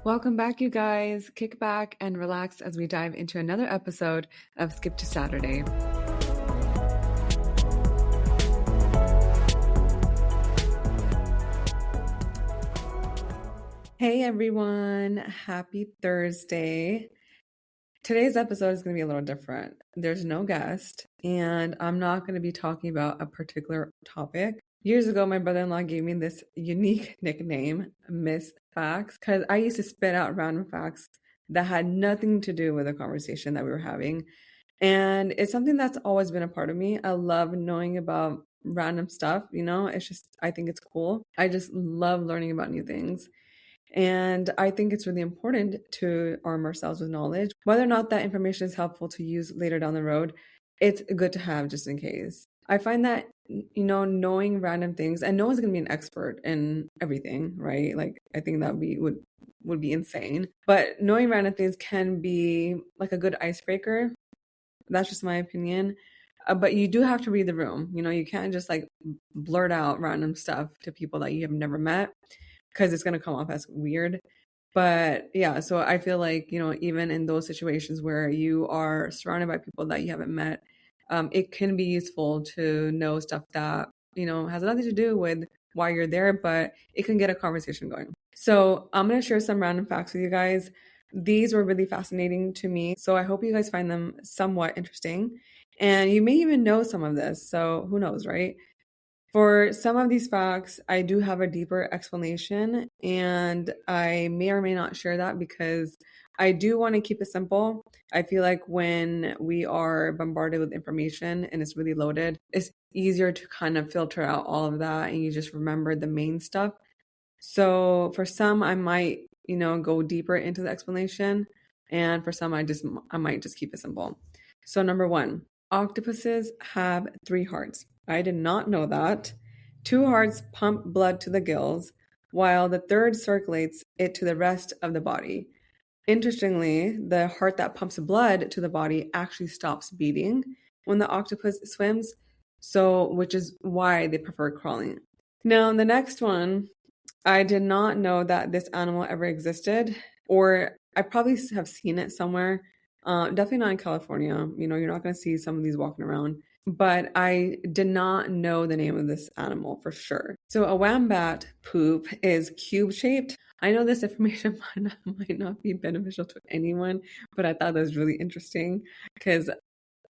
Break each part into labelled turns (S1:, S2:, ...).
S1: Welcome back, you guys. Kick back and relax as we dive into another episode of Skip to Saturday. Hey everyone, happy Thursday. Today's episode is going to be a little different. There's no guest, and I'm not going to be talking about a particular topic. Years ago, my brother-in-law gave me this unique nickname, Miss Facts, because I used to spit out random facts that had nothing to do with the conversation that we were having. And it's something that's always been a part of me. I love knowing about random stuff, it's just, I think it's cool. I just love learning about new things. And I think it's really important to arm ourselves with knowledge. Whether or not that information is helpful to use later down the road, it's good to have just in case. I find that, knowing random things, and no one's going to be an expert in everything, right? Like, I think that would be insane. But knowing random things can be like a good icebreaker. That's just my opinion. But you do have to read the room. You can't just like blurt out random stuff to people that you have never met, because it's going to come off as weird. But yeah, so I feel like, even in those situations where you are surrounded by people that you haven't met, it can be useful to know stuff that, has nothing to do with why you're there, but it can get a conversation going. So I'm going to share some random facts with you guys. These were really fascinating to me, so I hope you guys find them somewhat interesting. And you may even know some of this, so who knows, right? For some of these facts, I do have a deeper explanation, and I may or may not share that because I do want to keep it simple. I feel like when we are bombarded with information and it's really loaded, it's easier to kind of filter out all of that and you just remember the main stuff. So for some, I might, go deeper into the explanation, and for some, I might just keep it simple. So number one, octopuses have 3 hearts. I did not know that. 2 hearts pump blood to the gills, while the third circulates it to the rest of the body. Interestingly, the heart that pumps blood to the body actually stops beating when the octopus swims, which is why they prefer crawling. Now, the next one, I did not know that this animal ever existed, or I probably have seen it somewhere. Definitely not in California. You're not going to see some of these walking around. But I did not know the name of this animal for sure. So a wombat poop is cube-shaped. I know this information might not be beneficial to anyone, but I thought that was really interesting because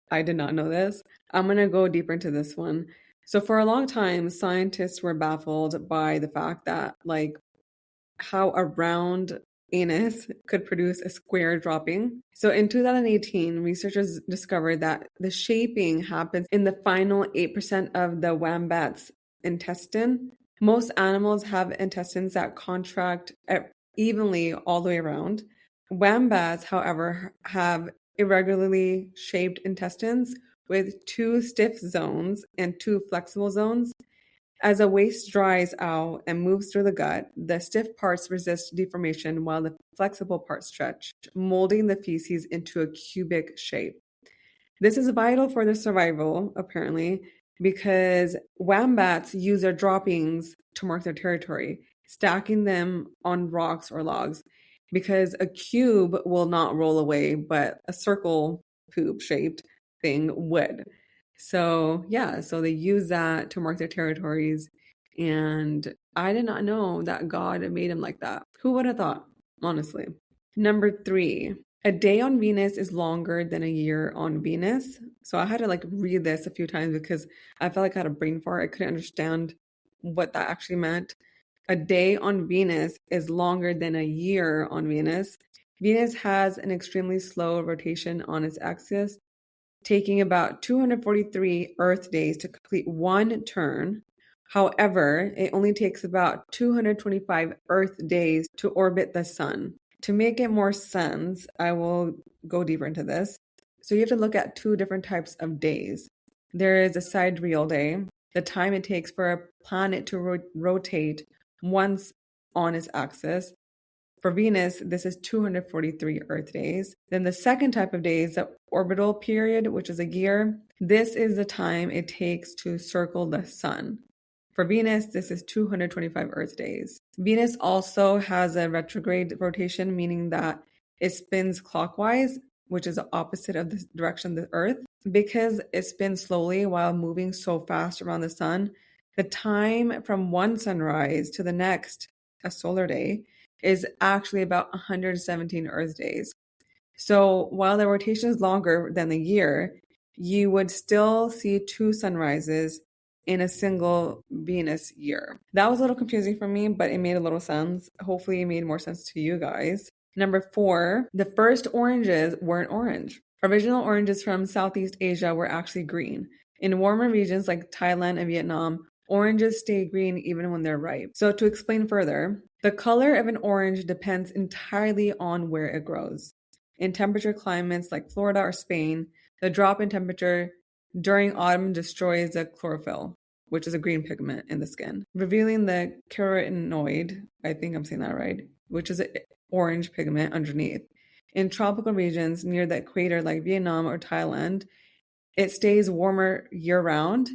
S1: I did not know this. I'm going to go deeper into this one. So for a long time, scientists were baffled by the fact that, like, how a round anus could produce a square dropping. So in 2018, researchers discovered that the shaping happens in the final 8% of the wombat's intestine. Most animals have intestines that contract evenly all the way around. Wombats, however, have irregularly shaped intestines with 2 stiff zones and 2 flexible zones. As a waste dries out and moves through the gut, the stiff parts resist deformation while the flexible parts stretch, molding the feces into a cubic shape. This is vital for their survival, apparently, because wombats use their droppings to mark their territory, stacking them on rocks or logs, because a cube will not roll away, but a circle poop-shaped thing would. So they use that to mark their territories. And I did not know that God made them like that. Who would have thought, honestly? Number 3, a day on Venus is longer than a year on Venus. So I had to read this a few times because I felt like I had a brain fart. I couldn't understand what that actually meant. A day on Venus is longer than a year on Venus. Venus has an extremely slow rotation on its axis, taking about 243 Earth days to complete one turn. However, it only takes about 225 Earth days to orbit the sun. To make it more sense, I will go deeper into this. So you have to look at 2 different types of days. There is a sidereal day, the time it takes for a planet to rotate once on its axis. For Venus, this is 243 Earth days. Then the second type of day is the orbital period, which is a year. This is the time it takes to circle the sun. For Venus, this is 225 Earth days. Venus also has a retrograde rotation, meaning that it spins clockwise, which is the opposite of the direction of the Earth. Because it spins slowly while moving so fast around the sun, the time from one sunrise to the next, a solar day, is actually about 117 Earth days. So while the rotation is longer than the year, you would still see two sunrises in a single Venus year. That was a little confusing for me, but it made a little sense. Hopefully, it made more sense to you guys. Number 4, the first oranges weren't orange. Original oranges from Southeast Asia were actually green. In warmer regions like Thailand and Vietnam, oranges stay green even when they're ripe. So to explain further, the color of an orange depends entirely on where it grows. In temperature climates like Florida or Spain, the drop in temperature during autumn destroys the chlorophyll, which is a green pigment in the skin, revealing the carotenoid, I think I'm saying that right, which is an orange pigment underneath. In tropical regions near the equator like Vietnam or Thailand, it stays warmer year-round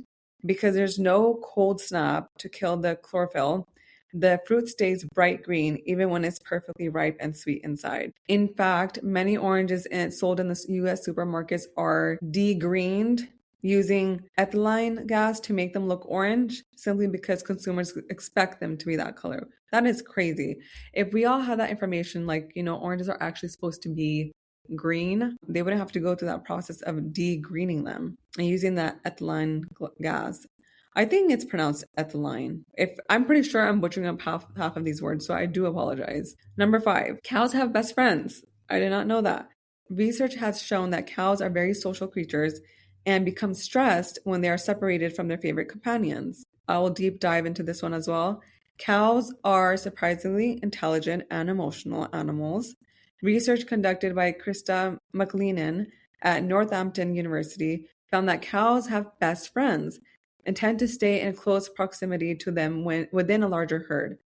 S1: because there's no cold snap to kill the chlorophyll. The fruit stays bright green even when it's perfectly ripe and sweet inside. In fact, many oranges sold in the US supermarkets are degreened using ethylene gas to make them look orange simply because consumers expect them to be that color. That is crazy. If we all had that information, like, oranges are actually supposed to be green, they wouldn't have to go through that process of degreening them and using that ethylene gas. I think it's pronounced ethylene. I'm pretty sure I'm butchering up half of these words, so I do apologize. Number 5, cows have best friends. I did not know that. Research has shown that cows are very social creatures and become stressed when they are separated from their favorite companions. I will deep dive into this one as well. Cows are surprisingly intelligent and emotional animals. Research conducted by Krista McLennan at Northampton University found that cows have best friends and tend to stay in close proximity to them within a larger herd.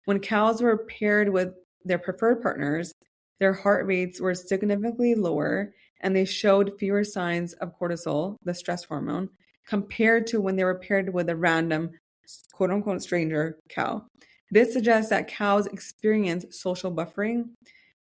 S1: When cows were paired with their preferred partners, their heart rates were significantly lower and they showed fewer signs of cortisol, the stress hormone, compared to when they were paired with a random, quote-unquote, stranger cow. This suggests that cows experience social buffering,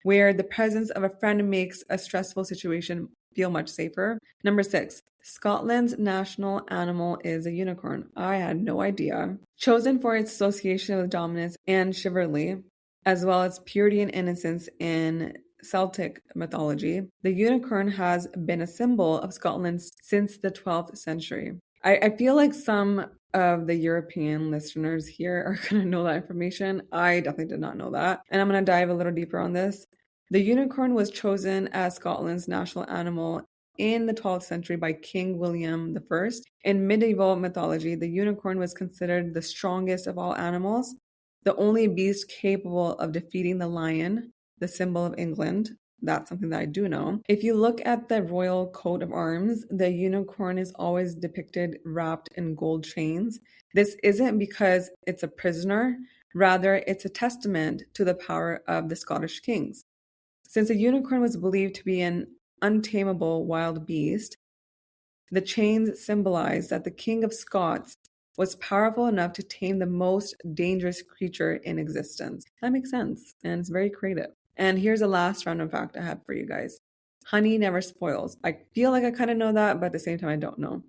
S1: where the presence of a friend makes a stressful situation feel much safer. Number 6, Scotland's national animal is a unicorn. I had no idea. Chosen for its association with dominance and chivalry, as well as purity and innocence in Celtic mythology, the unicorn has been a symbol of Scotland since the 12th century. I feel like some of the European listeners here are going to know that information. I definitely did not know that. And I'm going to dive a little deeper on this. The unicorn was chosen as Scotland's national animal in the 12th century by King William I. In medieval mythology, the unicorn was considered the strongest of all animals, the only beast capable of defeating the lion, the symbol of England. That's something that I do know. If you look at the royal coat of arms, the unicorn is always depicted wrapped in gold chains. This isn't because it's a prisoner, rather it's a testament to the power of the Scottish kings. Since a unicorn was believed to be an untamable wild beast, the chains symbolize that the King of Scots was powerful enough to tame the most dangerous creature in existence. That makes sense, and it's very creative. And here's a last random fact I have for you guys. Honey never spoils. I feel like I kind of know that, but at the same time, I don't know.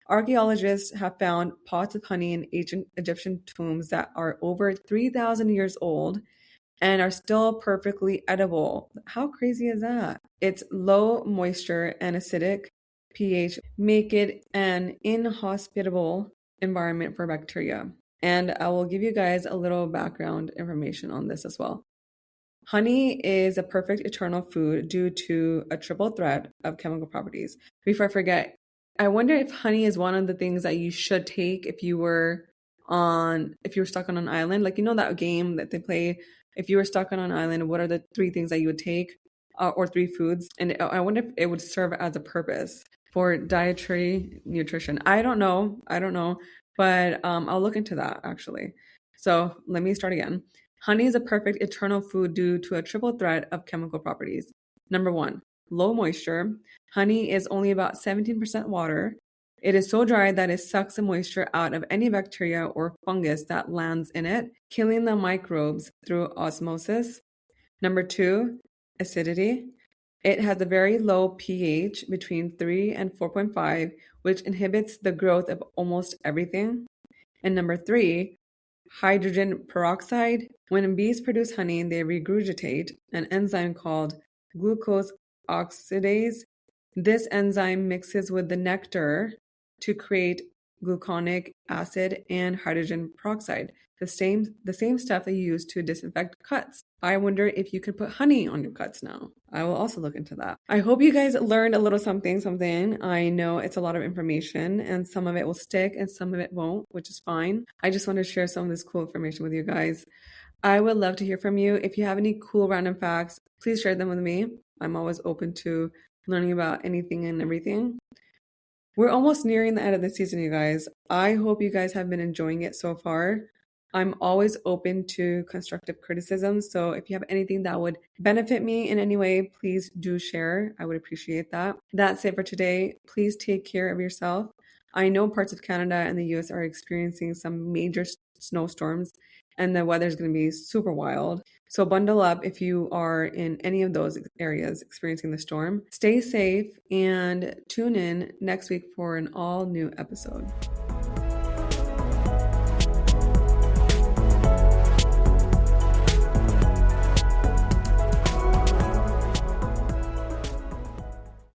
S1: Archaeologists have found pots of honey in ancient Egyptian tombs that are over 3,000 years old and are still perfectly edible. How crazy is that? Its low moisture and acidic pH make it an inhospitable environment for bacteria. And I will give you guys a little background information on this as well. Honey is a perfect eternal food due to a triple threat of chemical properties. Before I forget, I wonder if honey is one of the things that you should take if you were stuck on an island. Like, that game that they play, if you were stuck on an island, what are the 3 things that you would take, or 3 foods? And I wonder if it would serve as a purpose for dietary nutrition. I don't know, but I'll look into that actually. So let me start again. Honey is a perfect eternal food due to a triple threat of chemical properties. Number 1, low moisture. Honey is only about 17% water. It is so dry that it sucks the moisture out of any bacteria or fungus that lands in it, killing the microbes through osmosis. Number 2, acidity. It has a very low pH between 3 and 4.5, which inhibits the growth of almost everything. And number 3, hydrogen peroxide. When bees produce honey, they regurgitate an enzyme called glucose oxidase. This enzyme mixes with the nectar to create gluconic acid and hydrogen peroxide, the same stuff they use to disinfect cuts. I wonder if you could put honey on your cuts now. I will also look into that. I hope you guys learned a little something. I know it's a lot of information and some of it will stick and some of it won't, which is fine. I just want to share some of this cool information with you guys. I would love to hear from you. If you have any cool random facts, please share them with me. I'm always open to learning about anything and everything. We're almost nearing the end of the season, you guys. I hope you guys have been enjoying it so far. I'm always open to constructive criticism. So if you have anything that would benefit me in any way, please do share. I would appreciate that. That's it for today. Please take care of yourself. I know parts of Canada and the US are experiencing some major snowstorms and the weather is going to be super wild. So bundle up if you are in any of those areas experiencing the storm. Stay safe and tune in next week for an all new episode.